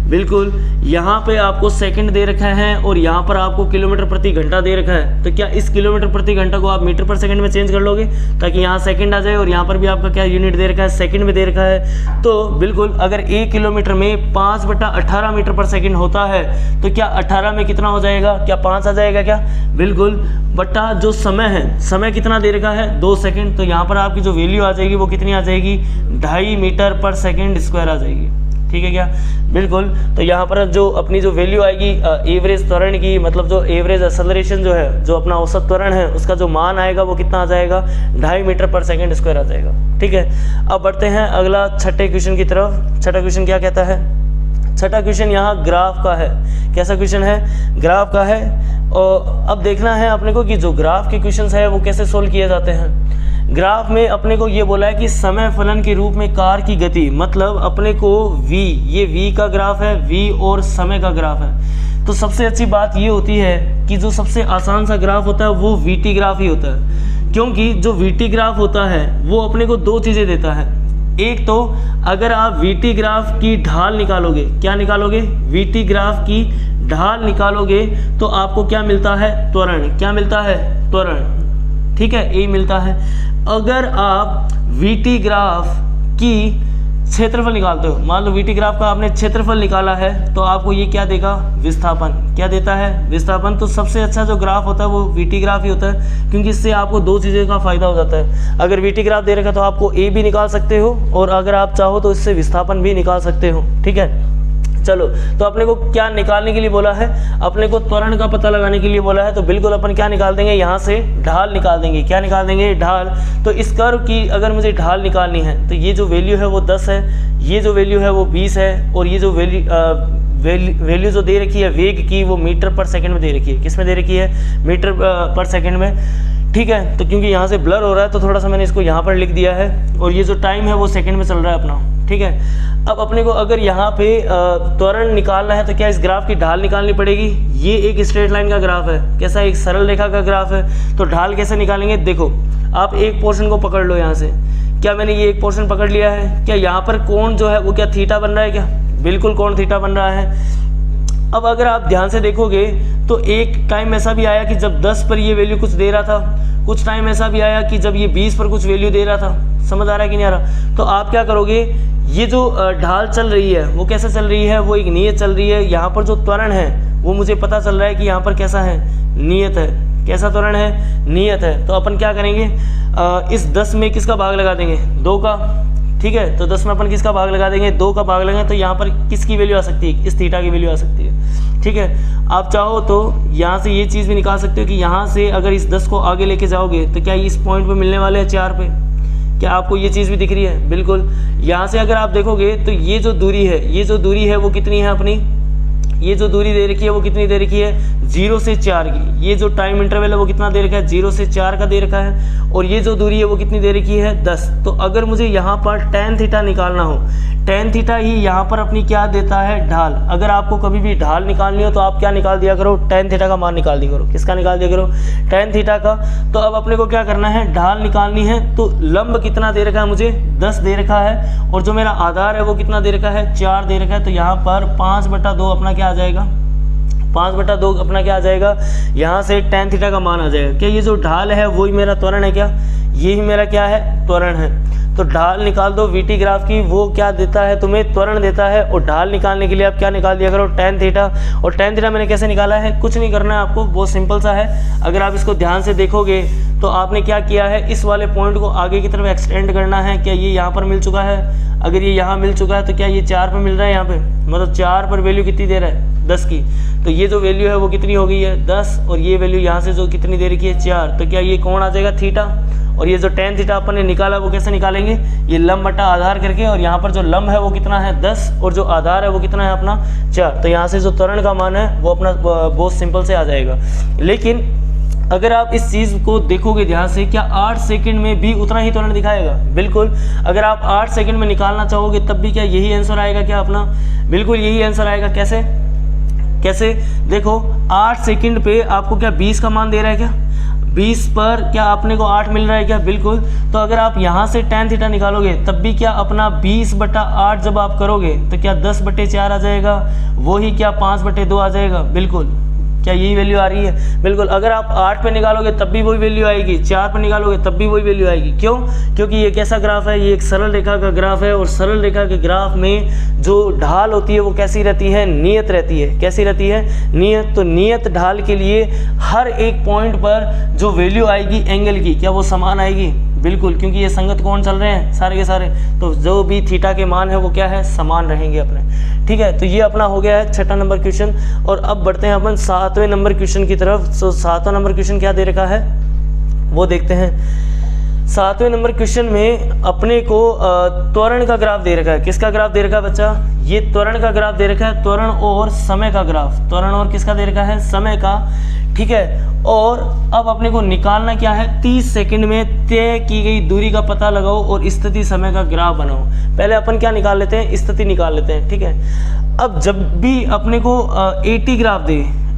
बिल्कुल। यहाँ पे आपको सेकंड दे रखा है और यहाँ पर आपको किलोमीटर प्रति घंटा दे रखा है, तो क्या इस किलोमीटर प्रति घंटा को आप मीटर पर सेकंड में चेंज कर लोगे, ताकि यहाँ सेकंड आ जाए, और यहाँ पर भी आपका क्या यूनिट दे रखा है, सेकंड में दे रखा है। तो बिल्कुल, अगर 1 किलोमीटर में 5/18 मीटर पर सेकंड होता है, तो क्या 18 में कितना हो जाएगा, क्या 5 आ जाएगा क्या, बिल्कुल। बट्टा जो समय है, समय कितना दे रखा है 2 सेकंड, तो यहाँ पर आपकी जो वैल्यू आ जाएगी वो कितनी आ जाएगी 2.5 मीटर पर सेकंड स्क्वायर आ जाएगी, ठीक है क्या, बिल्कुल। तो यहाँ पर जो अपनी जो वैल्यू आएगी एवरेज त्वरण की, मतलब जो एवरेज एक्सेलरेशन जो है, जो अपना औसत त्वरण है, उसका जो मान आएगा वो कितना आ जाएगा 2.5 मीटर पर सेकंड स्क्वायर आ जाएगा, ठीक है। अब बढ़ते हैं अगला छठे क्वेश्चन की तरफ। छठा क्वेश्चन क्या कहता है, छठा क्वेश्चन यहाँ ग्राफ का है। कैसा क्वेश्चन है, ग्राफ का है। और अब देखना है अपने को कि जो ग्राफ के क्वेश्चन है वो कैसे सोल्व किए जाते हैं। ग्राफ में अपने को ये बोला है कि समय फलन के रूप में कार की गति, मतलब अपने को v, ये v का ग्राफ है, v और समय का ग्राफ है। तो सबसे अच्छी बात ये होती है कि जो सबसे आसान सा ग्राफ होता है वो vt ग्राफ ही होता है, क्योंकि जो vt ग्राफ होता है वो अपने को 2 चीज़ें देता है। एक तो अगर आप vt ग्राफ की ढाल निकालोगे, क्या निकालोगे, vt ग्राफ की ढाल निकालोगे, तो आपको क्या मिलता है, त्वरण। क्या मिलता है, त्वरण, ठीक है, ए मिलता है। अगर आप vt ग्राफ की क्षेत्रफल निकालते हो, मान लो वीटी ग्राफ का आपने क्षेत्रफल निकाला है तो आपको ये क्या देगा, विस्थापन। क्या देता है, विस्थापन। तो सबसे अच्छा जो ग्राफ होता है वो वीटी ग्राफ ही होता है, क्योंकि इससे आपको दो चीज़ों का फायदा हो जाता है। अगर वीटी ग्राफ दे रखा तो आपको ए भी निकाल सकते हो, और अगर आप चाहो तो इससे विस्थापन भी निकाल सकते हो। ठीक है, चलो, तो अपने को क्या निकालने के लिए बोला है, अपने को त्वरण का पता लगाने के लिए बोला है। तो बिल्कुल अपन क्या निकाल देंगे, यहाँ से ढाल निकाल देंगे। क्या निकाल देंगे, ढाल। तो इस कर्व की अगर मुझे ढाल निकालनी है तो ये जो वैल्यू है वो 10 है, ये जो वैल्यू है वो 20 है, और ये जो वैल्यू जो दे रखी है वेग की वो मीटर पर सेकंड में दे रखी है। किस में दे रखी है, मीटर पर सेकंड में। ठीक है, तो क्योंकि यहाँ से ब्लर हो रहा है तो थोड़ा सा मैंने इसको यहाँ पर लिख दिया है, और ये जो टाइम है वो सेकंड में चल रहा है अपना। ठीक है, अब अपने को अगर यहाँ पे त्वरण निकालना है तो क्या इस ग्राफ की ढाल निकालनी पड़ेगी। ये एक स्ट्रेट लाइन का ग्राफ है, कैसा, एक सरल रेखा का ग्राफ है। तो ढाल कैसे निकालेंगे, देखो आप एक पोर्शन को पकड़ लो यहाँ से। क्या मैंने ये एक पोर्शन पकड़ लिया है, क्या यहाँ पर कोण जो है वो क्या थीटा बन रहा है, क्या बिल्कुल कोण थीटा बन रहा है। अब अगर आप ध्यान से देखोगे तो एक टाइम ऐसा भी आया कि जब 10 पर ये वैल्यू कुछ दे रहा था, कुछ टाइम ऐसा भी आया कि जब ये 20 पर कुछ वैल्यू दे रहा था। समझ आ रहा है कि नहीं आ रहा। तो आप क्या करोगे, ये जो ढाल चल रही है वो कैसे चल रही है, वो एक नियत चल रही है। यहाँ पर जो त्वरण है वो मुझे पता चल रहा है कि यहाँ पर कैसा है, नियत है। कैसा त्वरण है, नियत है। तो अपन क्या करेंगे, इस 10 में किसका भाग लगा देंगे, 2 का। ठीक है, तो 10 में अपन किसका भाग लगा देंगे, 2 का भाग लगाएंगे। तो यहाँ पर किसकी वैल्यू आ सकती है, इस थीटा की वैल्यू आ सकती है। ठीक है, आप चाहो तो यहाँ से ये चीज़ भी निकाल सकते हो कि यहाँ से अगर इस 10 को आगे लेके जाओगे तो क्या इस पॉइंट पे मिलने वाले हैं 4 पे। क्या आपको ये चीज़ भी दिख रही है, बिल्कुल। यहाँ से अगर आप देखोगे तो ये जो दूरी है, ये जो दूरी है वो कितनी है अपनी, ये जो दूरी दे रखी है वो कितनी दे रखी है, 0 से 4 की। ये जो टाइम इंटरवल है वो कितना दे रखा है, 0 से 4 का दे रखा है। और ये जो दूरी है वो कितनी दे रखी है, 10। तो अगर मुझे यहाँ पर tan थीटा निकालना हो, tan थीटा ही यहाँ पर अपनी क्या देता है, ढाल। अगर आपको कभी भी ढाल निकालनी हो तो आप क्या निकाल दिया करो, tan थीटा का मान निकाल दिया करो। किसका निकाल दिया करो, tan थीटा का। तो अब अपने को क्या करना है, ढाल निकालनी है। तो लंब कितना दे रखा है मुझे, 10 दे रखा है, और जो मेरा आधार है वो कितना दे रखा है, 4 दे रखा है। तो यहाँ पर 5/2 अपना क्या आ जाएगा, 5/2 अपना क्या आ जाएगा, यहाँ से tan थीटा का मान आ जाएगा। क्या ये जो ढाल है वही मेरा त्वरण है, क्या यही मेरा क्या है, त्वरण है। तो ढाल निकाल दो वीटी ग्राफ की, वो क्या देता है तुम्हें, त्वरण देता है। और ढाल निकालने के लिए आप क्या निकाल दिया करो, tan थीटा। और tan थीटा मैंने कैसे निकाला है, कुछ नहीं करना है आपको, बहुत सिंपल सा है। अगर आप इसको ध्यान से देखोगे तो आपने क्या किया है, इस वाले पॉइंट को आगे की तरफ एक्सटेंड करना है। क्या ये यहाँ पर मिल चुका है, अगर ये यहाँ मिल चुका है तो क्या ये 4 पर मिल रहा है, यहाँ पे मतलब 4 पर वैल्यू कितनी दे रहा है, 10 की। तो ये जो वैल्यू है वो कितनी हो गई है, 10। और ये वैल्यू यहाँ से जो कितनी दे रखी है, 4। तो क्या ये कौन आ जाएगा, थीटा। और ये जो tan थीटा अपन ने निकाला वो कैसे निकालेंगे, ये लंब बटा आधार करके। और यहाँ पर जो लंब है वो कितना है, 10, और जो आधार है वो कितना है अपना, 4। तो यहाँ से जो त्वरण का मान है वो अपना बहुत सिंपल से आ जाएगा। लेकिन अगर आप इस चीज़ को देखोगे ध्यान से, क्या 8 सेकंड में भी उतना ही त्वरण दिखाएगा, बिल्कुल। अगर आप 8 सेकंड में निकालना चाहोगे तब भी क्या यही आंसर आएगा, क्या अपना, बिल्कुल यही आंसर आएगा। कैसे कैसे, देखो 8 सेकंड पे आपको क्या 20 का मान दे रहा है, क्या 20 पर क्या अपने को 8 मिल रहा है, क्या बिल्कुल। तो अगर आप यहाँ से tan थीटा निकालोगे तब भी क्या अपना 20/8 जब आप करोगे तो क्या 10/4 आ जाएगा, वही क्या 5/2 आ जाएगा, बिल्कुल। क्या यही वैल्यू आ रही है, बिल्कुल। अगर आप 8 पे निकालोगे तब भी वही वैल्यू आएगी, 4 पे निकालोगे तब भी वही वैल्यू आएगी। क्यों, क्योंकि ये कैसा ग्राफ है, ये एक सरल रेखा का ग्राफ है। और सरल रेखा के ग्राफ में जो ढाल होती है वो कैसी रहती है, नियत रहती है। कैसी रहती है, नियत। तो नियत ढाल के लिए हर एक पॉइंट पर जो वैल्यू आएगी एंगल की, क्या वो समान आएगी, बिल्कुल। क्योंकि ये संगत कोण चल रहे हैं सारे के सारे, तो जो भी थीटा के मान है वो क्या है, समान रहेंगे अपने। ठीक है, तो ये अपना हो गया है 6वां नंबर क्वेश्चन। और अब बढ़ते हैं अपन 7वें नंबर क्वेश्चन की तरफ। तो 7वां नंबर क्वेश्चन क्या दे रखा है वो देखते हैं। 7वें नंबर क्वेश्चन में अपने को त्वरण का ग्राफ दे रखा है। किसका ग्राफ दे रखा है बच्चा, ये त्वरण का ग्राफ दे रखा है, त्वरण और समय का ग्राफ। त्वरण और किसका दे रखा है, समय का। ठीक है, और अब अपने को निकालना क्या है, 30 सेकंड में तय की गई दूरी का पता लगाओ और स्थिति समय का ग्राफ बनाओ। पहले अपन क्या निकाल लेते हैं, स्थिति निकाल लेते हैं। ठीक है, अब जब भी अपने को 80 ग्राफ दे,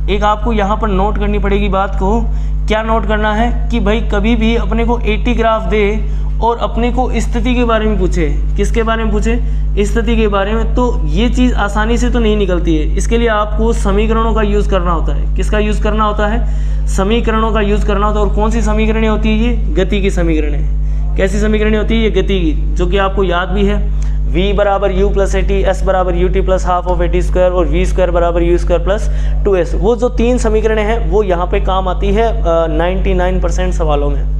एक आपको यहाँ पर नोट करनी पड़ेगी बात को। क्या नोट करना है कि भाई कभी भी अपने को 80 ग्राफ दे और अपने को स्थिति के बारे में पूछे, किसके बारे में पूछे, स्थिति के बारे में, तो ये चीज़ आसानी से तो नहीं निकलती है। इसके लिए आपको समीकरणों का यूज़ करना होता है। किसका यूज़ करना होता है, समीकरणों का यूज़ करना होता है। और कौन सी समीकरणें होती है, ये गति की समीकरणें। कैसी समीकरण होती है? ये गति की, जो कि आपको याद भी है, v बराबर u प्लस एटी, एस बराबर U T plus half of eighty square और v स्क्वायर बराबर यू स्क्वायर प्लस 2s। वो जो 3 समीकरणें हैं वो यहाँ पे काम आती है 99% सवालों में।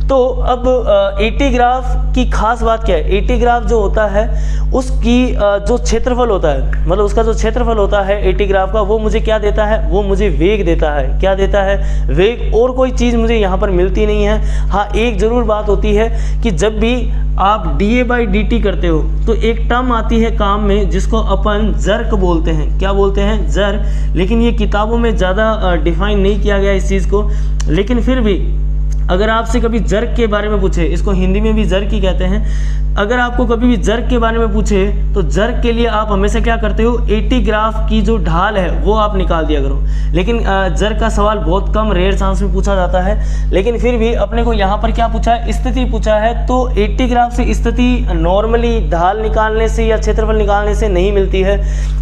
तो अब एटी ग्राफ की खास बात क्या है? एटी ग्राफ जो होता है उसकी जो क्षेत्रफल होता है, मतलब उसका जो क्षेत्रफल होता है एटी ग्राफ का, वो मुझे क्या देता है? वो मुझे वेग देता है। क्या देता है? वेग। और कोई चीज़ मुझे यहाँ पर मिलती नहीं है। हाँ, एक ज़रूर बात होती है कि जब भी आप dA/dt करते हो तो एक टर्म आती है काम में जिसको अपन जर्क बोलते हैं। क्या बोलते हैं? जर्क। लेकिन ये किताबों में ज़्यादा डिफाइन नहीं किया गया इस चीज़ को। लेकिन फिर भी अगर आपसे कभी जर्क के बारे में पूछे, इसको हिंदी में भी जर्क ही कहते हैं, अगर आपको कभी भी जर्क के बारे में पूछे तो जर्क के लिए आप हमेशा क्या करते हो? एटी ग्राफ की जो ढाल है वो आप निकाल दिया करो। लेकिन जर्क का सवाल बहुत कम, रेयर चांस में पूछा जाता है। लेकिन फिर भी अपने को यहाँ पर क्या पूछा है? स्थिति पूछा है। तो एटी ग्राफ से स्थिति नॉर्मली ढाल निकालने से या क्षेत्रफल निकालने से नहीं मिलती है।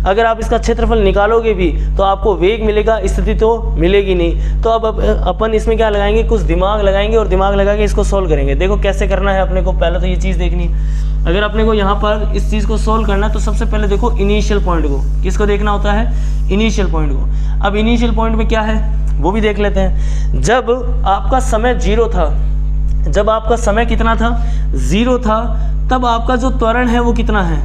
अगर आप इसका क्षेत्रफल निकालोगे भी तो आपको वेग मिलेगा, स्थिति तो मिलेगी नहीं। तो अब अपन इसमें क्या लगाएंगे? कुछ दिमाग लगाएंगे और दिमाग लगा के इसको सोल्व करेंगे। देखो कैसे करना है अपने को। पहले तो ये चीज़ देखनी है। अगर अपने को यहाँ पर इस चीज़ को सोल्व करना है तो सबसे पहले देखो इनिशियल पॉइंट को। किसको देखना होता है? इनिशियल पॉइंट को। अब इनिशियल पॉइंट में क्या है वो भी देख लेते हैं। जब आपका समय 0 था, जब आपका समय कितना था? 0 था, तब आपका जो त्वरण है वो कितना है?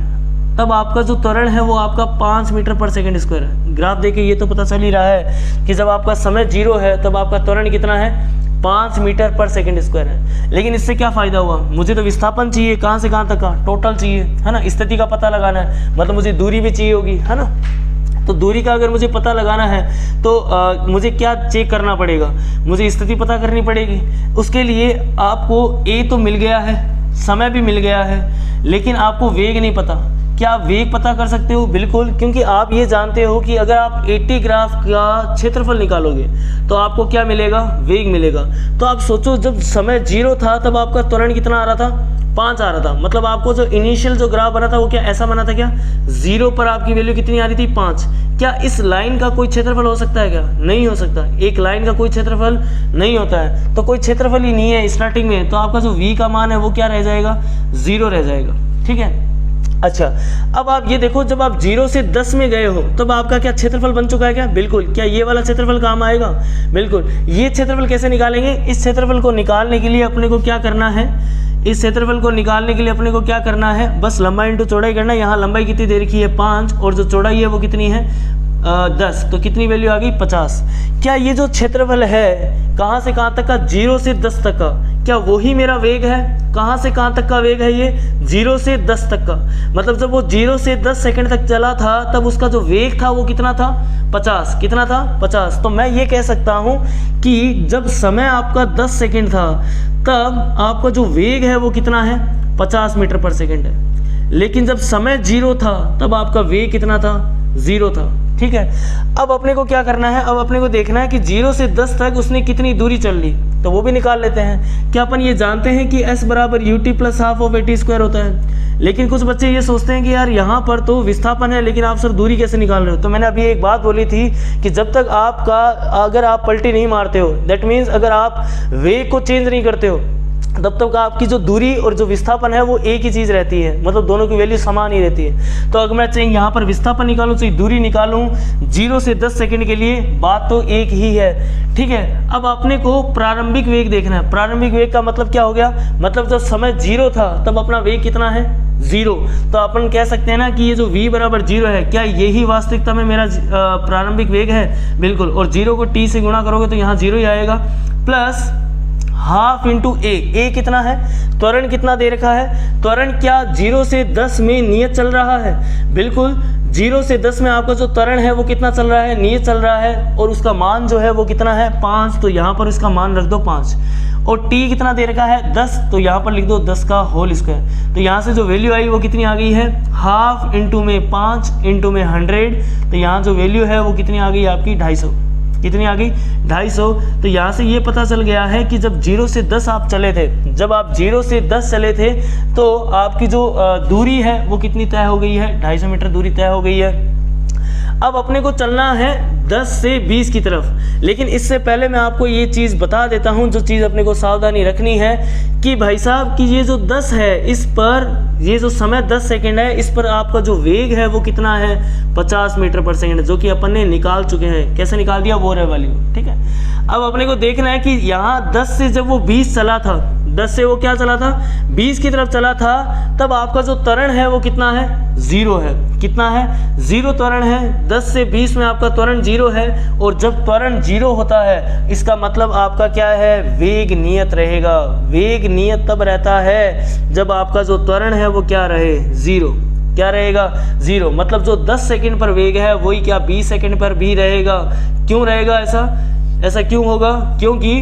तब आपका जो त्वरण है वो आपका 5 मीटर पर सेकेंड स्क्वायर है। ग्राफ देखिए, ये तो पता चल ही रहा है कि जब आपका समय 0 है तब आपका त्वरण कितना है? 5 मीटर पर सेकेंड स्क्वायर है। लेकिन इससे क्या फ़ायदा हुआ? मुझे तो विस्थापन चाहिए, कहाँ से कहाँ तक का? टोटल चाहिए, है ना। स्थिति का पता लगाना है, मतलब मुझे दूरी भी चाहिए होगी, है ना। तो दूरी का अगर मुझे पता लगाना है तो मुझे क्या चेक करना पड़ेगा? मुझे स्थिति पता करनी पड़ेगी। उसके लिए आपको ए तो मिल गया है, समय भी मिल गया है, लेकिन आपको वेग नहीं पता। क्या आप वेग पता कर सकते हो? बिल्कुल, क्योंकि आप ये जानते हो कि अगर आप एटी ग्राफ का क्षेत्रफल निकालोगे तो आपको क्या मिलेगा? वेग मिलेगा। तो आप सोचो, जब समय 0 था तब आपका त्वरण कितना आ रहा था? 5 आ रहा था। मतलब आपको जो इनिशियल जो ग्राफ बना था वो क्या ऐसा बना था? क्या 0 पर आपकी वैल्यू कितनी आ रही थी? 5। क्या इस लाइन का कोई क्षेत्रफल हो सकता है? क्या नहीं हो सकता। एक लाइन का कोई क्षेत्रफल नहीं होता है। तो कोई क्षेत्रफल ही नहीं है स्टार्टिंग में, तो आपका जो v का मान है वो क्या रह जाएगा? 0 रह जाएगा। ठीक है। अच्छा, अब आप ये देखो, जब आप 0 से 10 में गए हो तब आपका क्या क्षेत्रफल बन चुका है? क्या बिल्कुल। क्या ये वाला क्षेत्रफल काम आएगा? बिल्कुल। ये क्षेत्रफल कैसे निकालेंगे? इस क्षेत्रफल को निकालने के लिए अपने को क्या करना है? इस क्षेत्रफल को निकालने के लिए अपने को क्या करना है? बस लंबाई इंटू चौड़ाई करना है। यहाँ लंबाई कितनी दे रखी है? 5, और जो चौड़ाई है वो कितनी है? 10। तो कितनी वैल्यू आ गई? 50। क्या ये जो क्षेत्रफल है कहाँ से कहाँ तक का? 0 से 10 तक का, क्या वही मेरा वेग है? कहाँ से कहाँ तक का वेग है ये? 0 से 10 तक का। मतलब जब वो 0 से 10 सेकंड तक चला था तब उसका जो वेग था वो कितना था? 50। कितना था? 50। तो मैं ये कह सकता हूँ कि जब समय आपका 10 सेकंड था तब आपका जो वेग है वो कितना है? 50 मीटर पर सेकंड है। लेकिन जब समय 0 था तब आपका वेग कितना था? 0 था। ठीक है। अब अपने को क्या करना है? अब अपने को देखना है कि 0 से 10 तक उसने कितनी दूरी चल ली, तो वो भी निकाल लेते हैं। क्या अपन ये जानते हैं कि s बराबर U T plus half of eighty square होता है? लेकिन कुछ बच्चे ये सोचते हैं कि यार यहाँ पर तो विस्थापन है, लेकिन आप सर दूरी कैसे निकाल रहे हो? तो मैंने अभी एक बात बोली थी कि जब तक आपका, अगर आप पलटी नहीं मारते हो, दैट मीन्स अगर आप वेग को चेंज नहीं करते हो, तब तक आपकी जो दूरी और जो विस्थापन है वो एक ही चीज़ रहती है। मतलब दोनों की वैल्यू समान ही रहती है। तो अगर मैं चाहिए यहाँ पर विस्थापन निकालूँ, चाहिए दूरी निकालूँ 0 से 10 सेकंड के लिए, बात तो एक ही है। ठीक है। अब अपने को प्रारंभिक वेग देखना है। प्रारंभिक वेग का मतलब क्या हो गया? मतलब जब समय 0 था तब अपना वेग कितना है? 0। तो अपन कह सकते हैं ना कि ये जो v बराबर 0 है, क्या यही वास्तविकता में मेरा प्रारंभिक वेग है? बिल्कुल। और 0 को t से गुणा करोगे तो यहाँ 0 ही आएगा, प्लस हाफ इंटू ए कितना है? त्वरण कितना दे रखा है? त्वरण क्या 0 से 10 में नियत चल रहा है? बिल्कुल। 0 से 10 में आपका जो त्वरण है वो कितना चल रहा है? नियत चल रहा है। और उसका मान जो है वो कितना है? 5। तो यहाँ पर इसका मान रख दो 5। और t कितना दे रखा है? 10। तो यहाँ पर लिख दो 10 का होल स्क्वायर। तो यहाँ से जो वैल्यू आई वो कितनी आ गई है? हाफ इंटू में 5 इंटू में 100। तो यहाँ जो वैल्यू है वो कितनी आ गई आपकी? 250। कितनी आ गई? 250। तो यहाँ से ये पता चल गया है कि जब 0 से 10 आप चले थे, जब आप 0 से 10 चले थे तो आपकी जो दूरी है वो कितनी तय हो गई है? 250 मीटर दूरी तय हो गई है। अब अपने को चलना है 10 से 20 की तरफ, लेकिन इससे पहले मैं आपको ये चीज़ बता देता हूँ, जो चीज़ अपने को सावधानी रखनी है कि भाई साहब कि ये जो 10 है, इस पर ये जो समय 10 सेकंड है, इस पर आपका जो वेग है वो कितना है 50 मीटर पर सेकंड, जो कि अपन ने निकाल चुके हैं। कैसे निकाल दिया, वो रहे वैल्यू, ठीक है। अब अपने को देखना है कि यहाँ 10 से जब वो 20 चला था, 10 से वो क्या चला था 20 की तरफ चला था, तब आपका जो त्वरण है वो कितना है 0 है। कितना है 0 त्वरण है। 10 से 20 में आपका त्वरण 0 है, और जब त्वरण 0 होता है इसका मतलब आपका क्या है, वेग नियत रहेगा। वेग नियत तब रहता है जब आपका जो त्वरण है वो क्या रहे 0। क्या रहेगा 0, मतलब जो 10 सेकंड पर वेग है वही क्या 20 सेकंड पर भी रहेगा। क्यों रहेगा ऐसा क्यों होगा, क्योंकि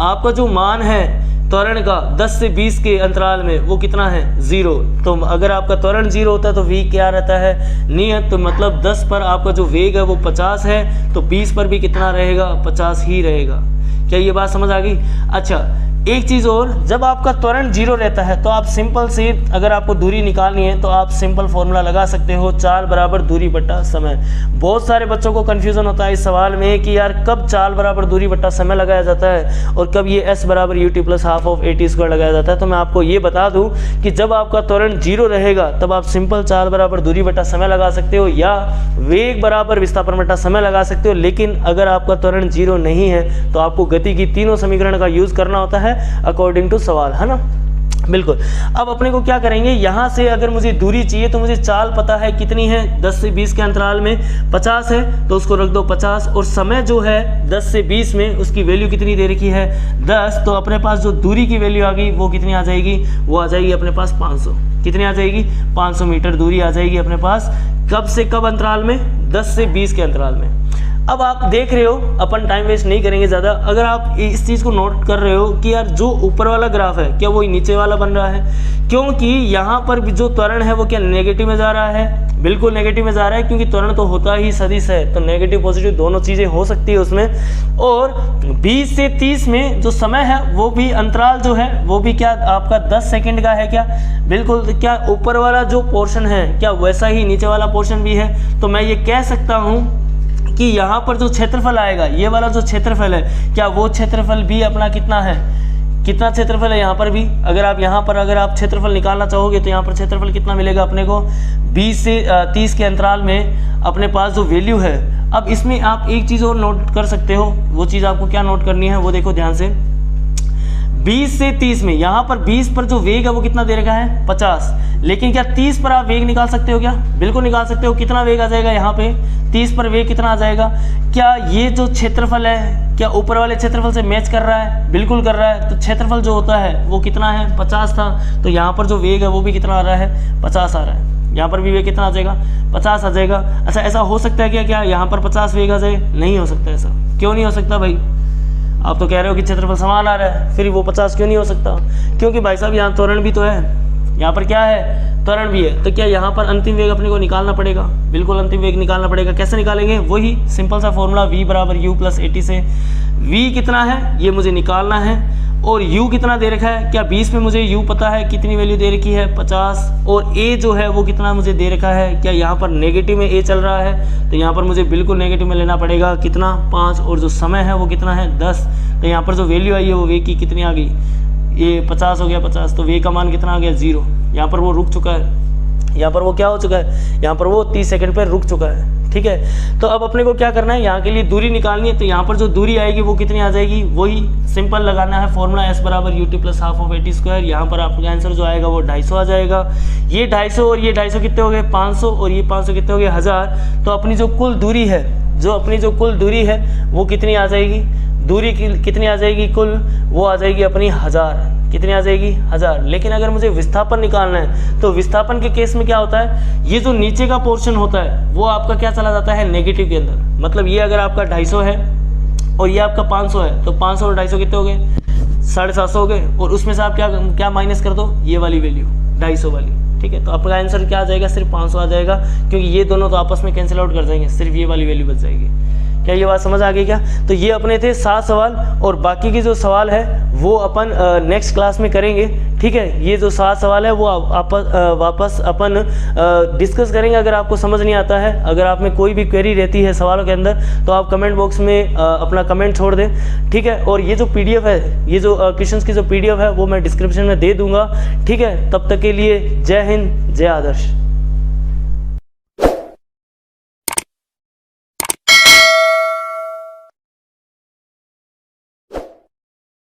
आपका जो मान है त्वरण का 10 से 20 के अंतराल में वो कितना है 0। तो अगर आपका त्वरण 0 होता है तो v क्या रहता है नियत, तो मतलब 10 पर आपका जो वेग है वो 50 है, तो 20 पर भी कितना रहेगा 50 ही रहेगा। क्या ये बात समझ आ गई। अच्छा, एक चीज़ और, जब आपका त्वरण 0 रहता है तो आप सिंपल से, अगर आपको दूरी निकालनी है तो आप सिंपल फॉर्मूला लगा सकते हो, चाल बराबर दूरी बट्टा समय। बहुत सारे बच्चों को कन्फ्यूज़न होता है इस सवाल में कि यार कब चाल बराबर दूरी बट्टा समय लगाया जाता है और कब ये s बराबर ut plus half of at² लगाया जाता है। तो मैं आपको ये बता दूँ कि जब आपका त्वरण 0 रहेगा तब आप सिंपल चाल बराबर दूरी बट्टा समय लगा सकते हो, या वेग बराबर विस्थापन बट्टा समय लगा सकते हो। लेकिन अगर आपका त्वरण 0 नहीं है तो आपको गति की तीनों समीकरण का यूज़ करना होता है अकॉर्डिंग टू सवाल, है ना। बिल्कुल। अब अपने को क्या करेंगे, यहाँ से अगर मुझे दूरी चाहिए तो मुझे चाल पता है कितनी है, 10 से 20 के अंतराल में 50 है, तो उसको रख दो 50, और समय जो है 10 से 20 में उसकी वैल्यू कितनी दे रखी है 10। तो अपने पास जो दूरी की वैल्यू आ गई वो कितनी आ जाएगी, वो आ जाएगी अपने पास 500। कितनी आ जाएगी 500 मीटर दूरी आ जाएगी अपने पास। कब से कब अंतराल में, 10 से 20 के अंतराल में। अब आप देख रहे हो, अपन टाइम वेस्ट नहीं करेंगे ज़्यादा। अगर आप इस चीज़ को नोट कर रहे हो कि यार जो ऊपर वाला ग्राफ है क्या वही नीचे वाला बन रहा है, क्योंकि यहाँ पर भी जो त्वरण है वो क्या नेगेटिव में जा रहा है, बिल्कुल नेगेटिव में जा रहा है, क्योंकि त्वरण तो होता ही सदिश है, तो नेगेटिव पॉजिटिव दोनों चीज़ें हो सकती है उसमें। और 20 से 30 में जो समय है वो भी अंतराल जो है वो भी क्या आपका 10 सेकंड का है क्या, बिल्कुल। क्या ऊपर वाला जो पोर्शन है क्या वैसा ही नीचे वाला पोर्शन भी है। तो मैं ये कह सकता हूँ कि यहाँ पर जो क्षेत्रफल आएगा, ये वाला जो क्षेत्रफल है क्या वो क्षेत्रफल भी अपना कितना है, कितना क्षेत्रफल है यहाँ पर भी। अगर आप क्षेत्रफल निकालना चाहोगे तो यहाँ पर क्षेत्रफल कितना मिलेगा अपने को 20 से 30 के अंतराल में अपने पास जो वैल्यू है। अब इसमें आप एक चीज़ और नोट कर सकते हो, वो चीज़ आपको क्या नोट करनी है वो देखो ध्यान से। 20 से 30 में यहाँ पर 20 पर जो वेग है वो कितना दे रखा है 50, लेकिन क्या 30 पर आप वेग निकाल सकते हो क्या, बिल्कुल निकाल सकते हो। कितना वेग आ जाएगा यहाँ पे 30 पर वेग कितना आ जाएगा। क्या ये जो क्षेत्रफल है क्या ऊपर वाले क्षेत्रफल से मैच कर रहा है, बिल्कुल कर रहा है। तो क्षेत्रफल जो होता है वो कितना है 50 था, तो यहाँ पर जो वेग है वो भी कितना आ रहा है 50 आ रहा है। यहाँ पर भी वेग कितना आ जाएगा 50 आ जाएगा। अच्छा, ऐसा हो सकता है क्या यहाँ पर 50 वेग आ जाए, नहीं हो सकता ऐसा। क्यों नहीं हो सकता भाई, आप तो कह रहे हो कि क्षेत्रफल समान आ रहा है, फिर वो 50 क्यों नहीं हो सकता, क्योंकि भाई साहब यहाँ त्वरण भी तो है, यहाँ पर क्या है त्वरण भी है। तो क्या यहाँ पर अंतिम वेग अपने को निकालना पड़ेगा, बिल्कुल अंतिम वेग निकालना पड़ेगा। कैसे निकालेंगे, वही सिंपल सा फॉर्मूला v बराबर u प्लस at से। v कितना है ये मुझे निकालना है, और u कितना दे रखा है, क्या 20 में मुझे u पता है कितनी वैल्यू दे रखी है 50, और a जो है वो कितना मुझे दे रखा है, क्या यहाँ पर नेगेटिव में a चल रहा है, तो यहाँ पर मुझे बिल्कुल नेगेटिव में लेना पड़ेगा कितना 5, और जो समय है वो कितना है 10। तो यहाँ पर जो वैल्यू आई है वो वे की कितनी आ गई, ये 50 हो गया 50, तो वे का मान कितना आ गया 0। यहाँ पर वो रुक चुका है, यहाँ पर वो क्या हो चुका है, यहाँ पर वो 30 सेकंड पर रुक चुका है, ठीक है। तो अब अपने को क्या करना है, यहाँ के लिए दूरी निकालनी है। तो यहाँ पर जो दूरी आएगी वो कितनी आ जाएगी, वही सिंपल लगाना है फॉर्मूला s बराबर ut plus half of at²। यहाँ पर आपका आंसर जो आएगा वो 250 आ जाएगा। ये 250 और ये 250 कितने हो गए 500, और ये 500 कितने हो गए 1000। तो अपनी जो कुल दूरी है वो कितनी आ जाएगी, दूरी कितनी आ जाएगी कुल, वो आ जाएगी अपनी 1000। कितनी आ जाएगी 1000। लेकिन अगर मुझे विस्थापन निकालना है तो विस्थापन के केस में क्या होता है, ये जो नीचे का पोर्शन होता है वो आपका क्या चला जाता है नेगेटिव के अंदर। मतलब ये अगर आपका 250 है और ये आपका 500 है, तो 500 और 250 कितने हो गए 750 हो गए, और उसमें से आप क्या माइनस कर दो, ये वाली वैल्यू 250 वाली, ठीक है। तो आपका आंसर क्या आ जाएगा, सिर्फ 500 आ जाएगा, क्योंकि ये दोनों तो आपस में कैंसिल आउट कर जाएंगे, सिर्फ ये वाली वैल्यू बच जाएगी। क्या ये बात समझ आ गई क्या? तो ये अपने थे 7 सवाल, और बाकी के जो सवाल है वो अपन नेक्स्ट क्लास में करेंगे, ठीक है। ये जो 7 सवाल है वो वापस अपन डिस्कस करेंगे। अगर आपको समझ नहीं आता है, अगर आप में कोई भी क्वेरी रहती है सवालों के अंदर, तो आप कमेंट बॉक्स में अपना कमेंट छोड़ दें, ठीक है। और ये जो PDF है, ये जो क्वेश्चंस की जो PDF है वो मैं डिस्क्रिप्शन में दे दूंगा, ठीक है। तब तक के लिए जय हिंद, जय आदर्श।